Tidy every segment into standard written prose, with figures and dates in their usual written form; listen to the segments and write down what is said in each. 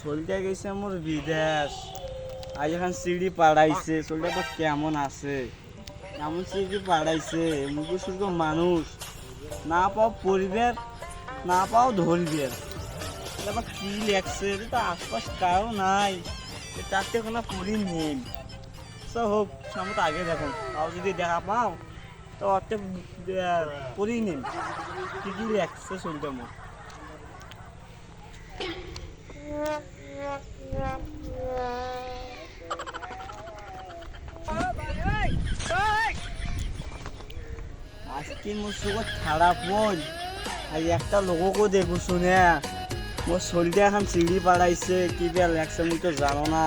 চলতে গেছে মোর বিদেশ, আজ এখন সিঁড়ি পাড়াইছে, চলতে তো কেমন আছে, এমন সিঁড়ি পাড়াইছে মুখ সুর্গ মানুষ, না পাও পরিবেশ না পাও ধরবের, আবার কি লেখছে তো আশপাশ কারো নাই, তার কোনো পরি নেই। সব হোক সামনে তো আগে দেখুন, তাও যদি দেখা পাও তো অর্থে পরি নেই কি কি লেখছে শুনতে মোর। আজকে মোর সুখ খারাপ মন, আর একটা লোককে দেখো শুনে মোর শরীরে এখন সিঁড়ি পাড়াইছে, কি বেল লাগছে মুই তো জানো না,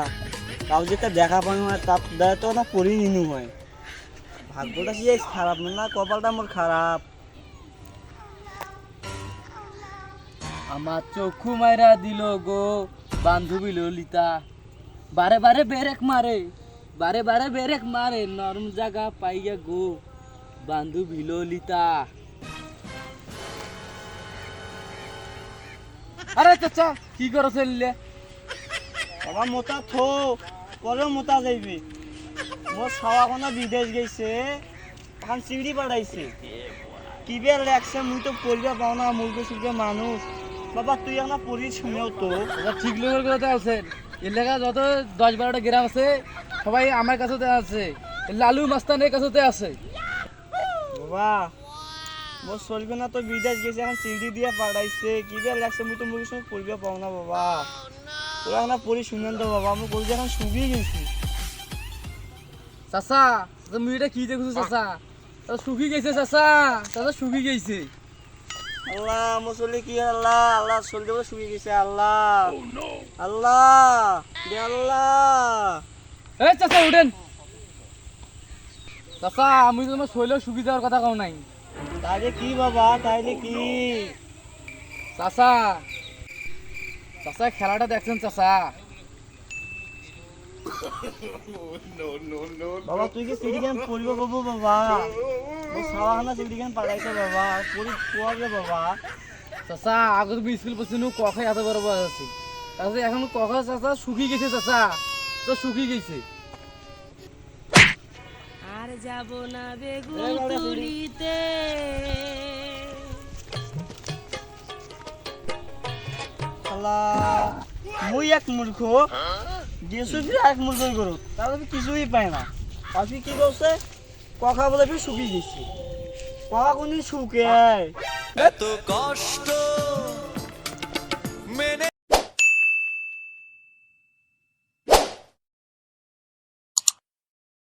তাও যেটা দেখা পাই হয় তার দ্বারা তো না পড়ি নিনু হয়। ভাগ্যটা কি খারাপ না, কপালটা মোর খারাপ। আমার চক্ষু মাইরা দিল গো বান্ধবী ললিতা, বারে বারে বেরেক মারে, বারে বারে বেরেক মারে, নরম জায়গা পাইয়া গো বান্ধবী ললিতা। আরে চাচা কি করো চললে? বাবা মোটা থো পরেও মোটা যাইবে, মোর ছাওয়াখানা বিদেশ গেছে, এখন সিঁড়ি পাড়াইছে, কি বেল লাগছে মুই তো পড়িয়া পাও না, মুরগে সুরগে মানুষ। বাবা তুই এখন পড়ি শুনেও তো ঠিক লোকের কথা আছেন, এলাকা যত 10-12টা গ্রাম আছে সবাই আমার কাছেতে আছে, লালু মাস্তানের কাছেতে আছে। বাবা মোর চলবে না তো বিদেশ গেছে, এখন সিঁড়ি দিয়ে পাড়াইছে, কি বেল লাগছে মুই তো মুরগির সঙ্গে পড়িয়া পাও না বাবা, তোরা এখন পড়ি শুনেন তো বাবা, আমি বলছি এখন শুকিয়ে গেছি। চাচা মুই এটা কি দেখছো চাচা, শুকি গেছে চাচা, চাচা শুকি গেছে। আল্লাহ মুসলি কি আল্লাহ, আল্লাহ চলতে বলে শুকিয়ে গেছে, আল্লাহ আল্লাহ দে আল্লাহ। এই চাচা উঠেন চাচা, আমি তো তোমার শৈল শুকি যাওয়ার কথা কও নাই। তাইলে কি বাবা, তাইলে কি? চাচা চাচা খেলাটা দেখছেন চাচা? বাবা তুই কি সিঁড়ি কেন পড়ব বাবু বাবা, ও সাওয়াখানা সিঁড়ি কেন পাড়াইছে বাবা, পড়ি পোয়াবে বাবা। চাচা আগে তুমি স্কুল পড়ছিল কখাই এত বড় বয়স আছে, তাছাড়া এখন কখা চাচা শুকিয়ে গেছে, চাচা তো শুকিয়ে গেছে। আর যাব না বেগুন তুলিতে, আল্লাহ মুই এক মূর্খ গেছু কি এক মূর্খ করো, তাহলে কিছুই পাই না। পাখি কি করছে, কথা বলে ফির শুকিয়ে গেছে, কথা কোনদিন শুকে এত কষ্ট